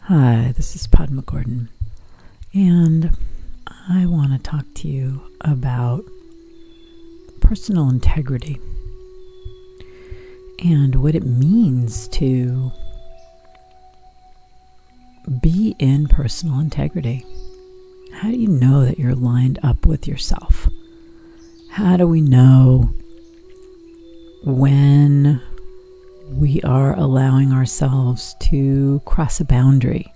Hi, this is Padma Gordon, and I want to talk to you about personal integrity and what it means to be in personal integrity. How do you know that you're lined up with yourself? How do we know when we are allowing ourselves to cross a boundary?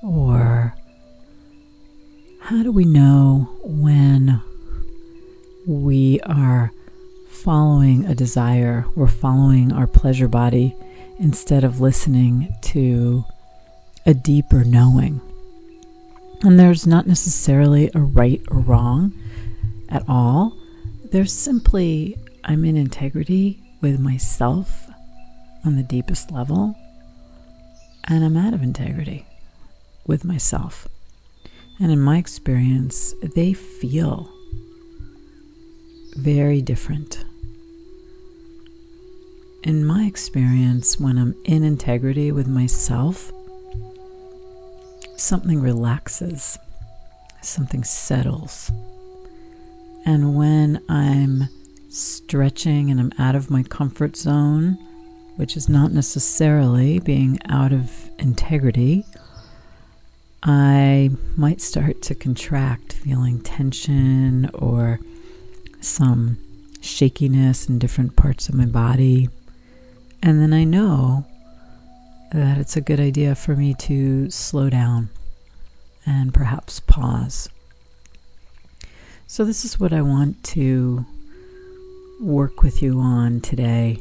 Or how do we know when we are following a desire, we're following our pleasure body instead of listening to a deeper knowing? And there's not necessarily a right or wrong at all. There's simply, I'm in integrity with myself on the deepest level, and I'm out of integrity with myself. And in my experience, they feel very different. In my experience, when I'm in integrity with myself, something relaxes, something settles. And when I'm stretching and I'm out of my comfort zone, which is not necessarily being out of integrity, I might start to contract, feeling tension or some shakiness in different parts of my body. And then I know that it's a good idea for me to slow down and perhaps pause. So this is what I want to work with you on today,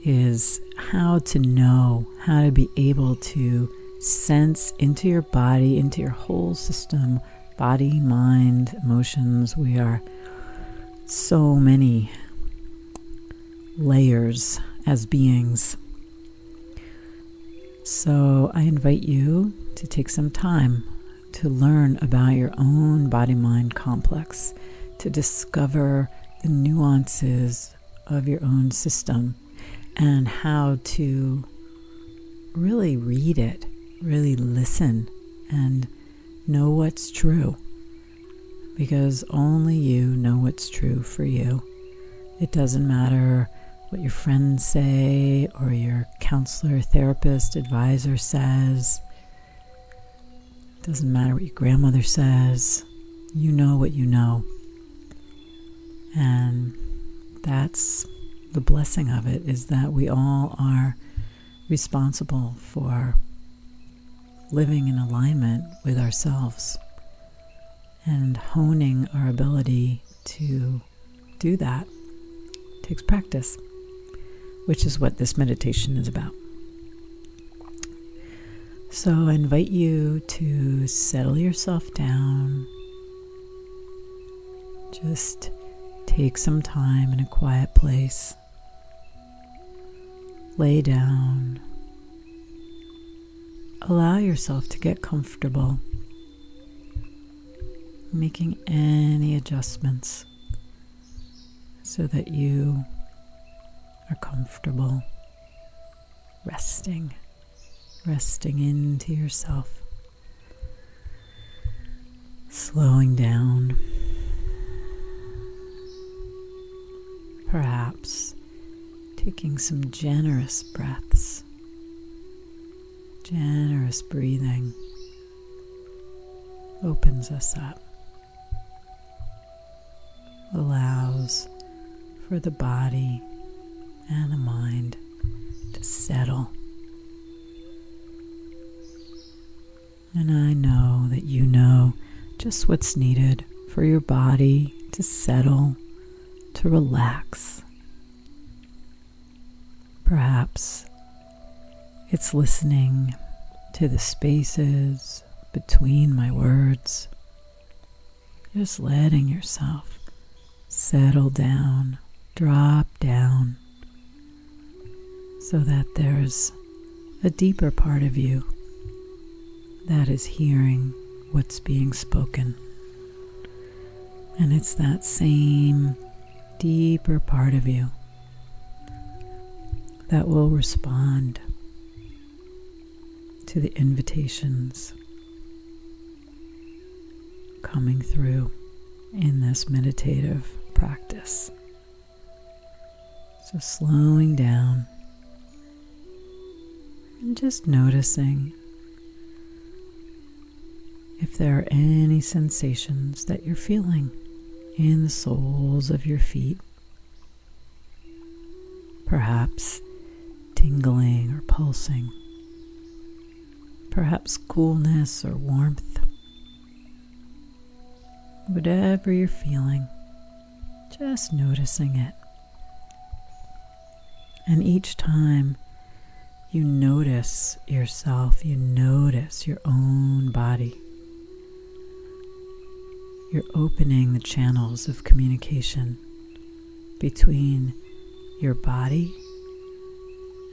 is how to know, how to be able to sense into your body, into your whole system, body, mind, emotions. We are so many layers as beings. So I invite you to take some time to learn about your own body-mind complex, to discover the nuances of your own system and how to really read it, really listen and know what's true, because only you know what's true for you. It doesn't matter what your friends say or your counselor, therapist, advisor says. It doesn't matter what your grandmother says. You know what you know. And that's the blessing of it, is that we all are responsible for living in alignment with ourselves and honing our ability to do that. It takes practice, which is what this meditation is about. So I invite you to settle yourself down. Just take some time in a quiet place. Lay down. Allow yourself to get comfortable, making any adjustments so that you are comfortable, resting into yourself, slowing down, perhaps taking some generous breaths. Generous breathing opens us up, allows for the body and the mind to settle. And I know that you know just what's needed for your body to settle, to relax. Perhaps it's listening to the spaces between my words, just letting yourself settle down, drop down, so that there's a deeper part of you that is hearing what's being spoken. And it's that same deeper part of you that will respond to to the invitations coming through in this meditative practice. So slowing down and just noticing if there are any sensations that you're feeling in the soles of your feet, perhaps tingling or pulsing, perhaps coolness or warmth. Whatever you're feeling, just noticing it. And each time you notice yourself, you notice your own body, you're opening the channels of communication between your body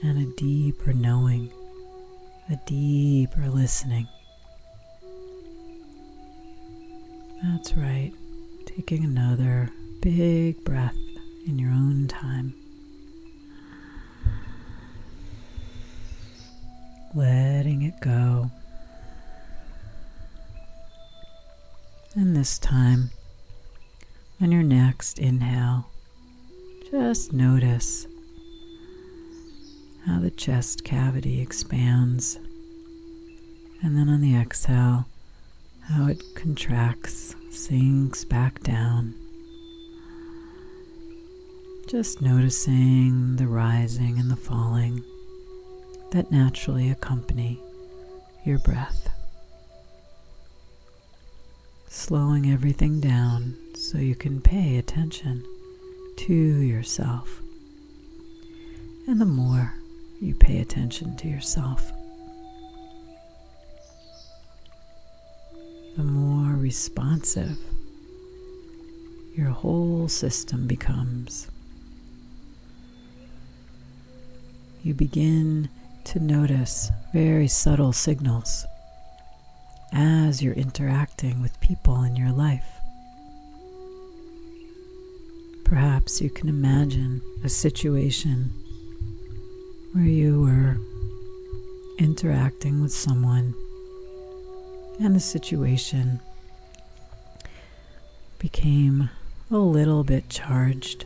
and a deeper knowing, a deeper listening. That's right. Taking another big breath in your own time. Letting it go. And this time, on your next inhale, just notice how the chest cavity expands. And then on the exhale, how it contracts, sinks back down. Just noticing the rising and the falling that naturally accompany your breath. Slowing everything down so you can pay attention to yourself. And the more you pay attention to yourself, the more responsive your whole system becomes. You begin to notice very subtle signals as you're interacting with people in your life. Perhaps you can imagine a situation where you were interacting with someone and the situation became a little bit charged.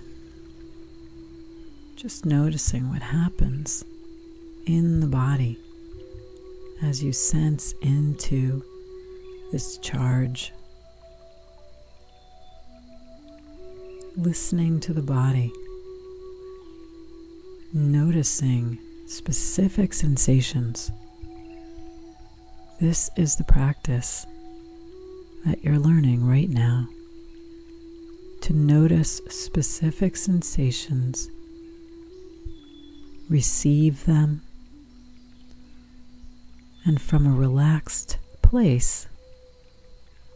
Just noticing what happens in the body as you sense into this charge. Listening to the body, noticing specific sensations. This is the practice that you're learning right now, to notice specific sensations, receive them, and from a relaxed place,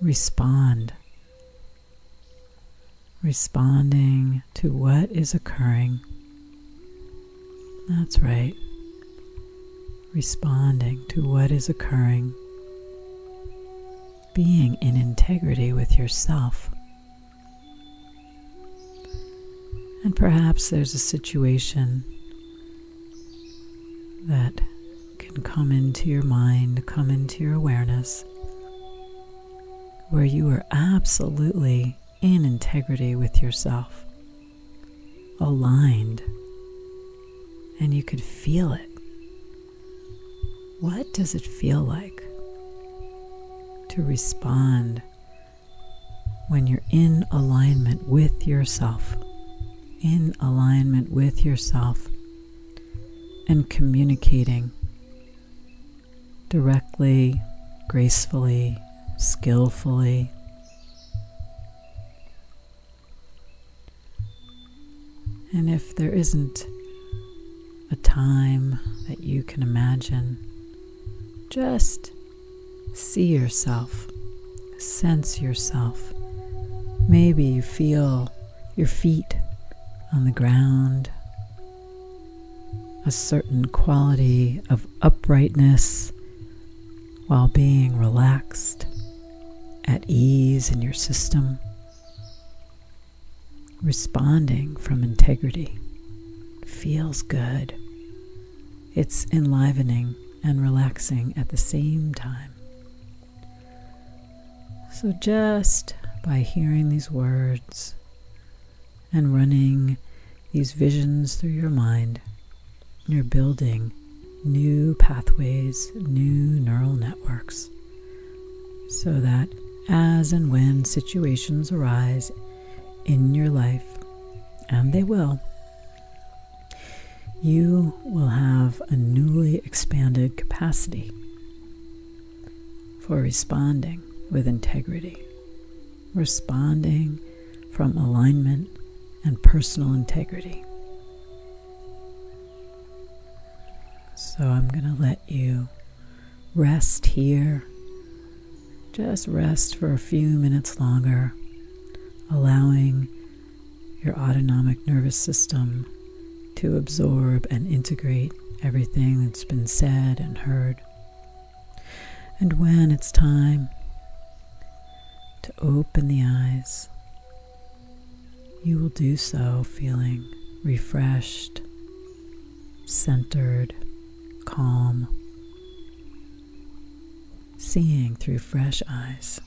respond. Responding to what is occurring. That's right. Responding to what is occurring. Being in integrity with yourself. And perhaps there's a situation that can come into your mind, come into your awareness, where you are absolutely in integrity with yourself, aligned, and you could feel it. What does it feel like to respond when you're in alignment with yourself? In alignment with yourself and communicating directly, gracefully, skillfully. And if there isn't a time that you can imagine, just see yourself, sense yourself. Maybe you feel your feet on the ground, a certain quality of uprightness while being relaxed, at ease in your system, responding from integrity. Feels good. It's enlivening and relaxing at the same time. So just by hearing these words and running these visions through your mind, you're building new pathways, new neural networks, so that as and when situations arise in your life, and they will, you will have a newly expanded capacity for responding with integrity, responding from alignment and personal integrity. So I'm going to let you rest here. Just rest for a few minutes longer, allowing your autonomic nervous system to absorb and integrate everything that's been said and heard. And when it's time to open the eyes, you will do so feeling refreshed, centered, calm, seeing through fresh eyes,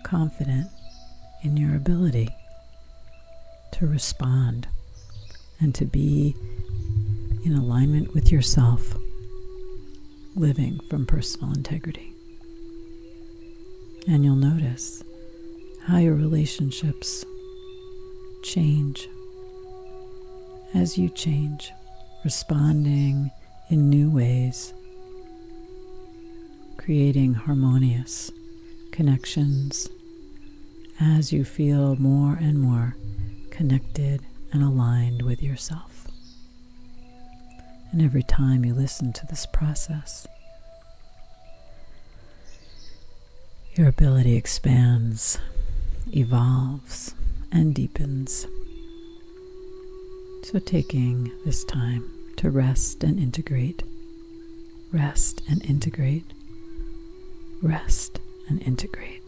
confident in your ability to respond and to be in alignment with yourself, living from personal integrity. And you'll notice how your relationships change as you change, responding in new ways, creating harmonious connections as you feel more and more connected and aligned with yourself. And every time you listen to this process, your ability expands, evolves, and deepens. So taking this time to rest and integrate, rest and integrate, rest and integrate.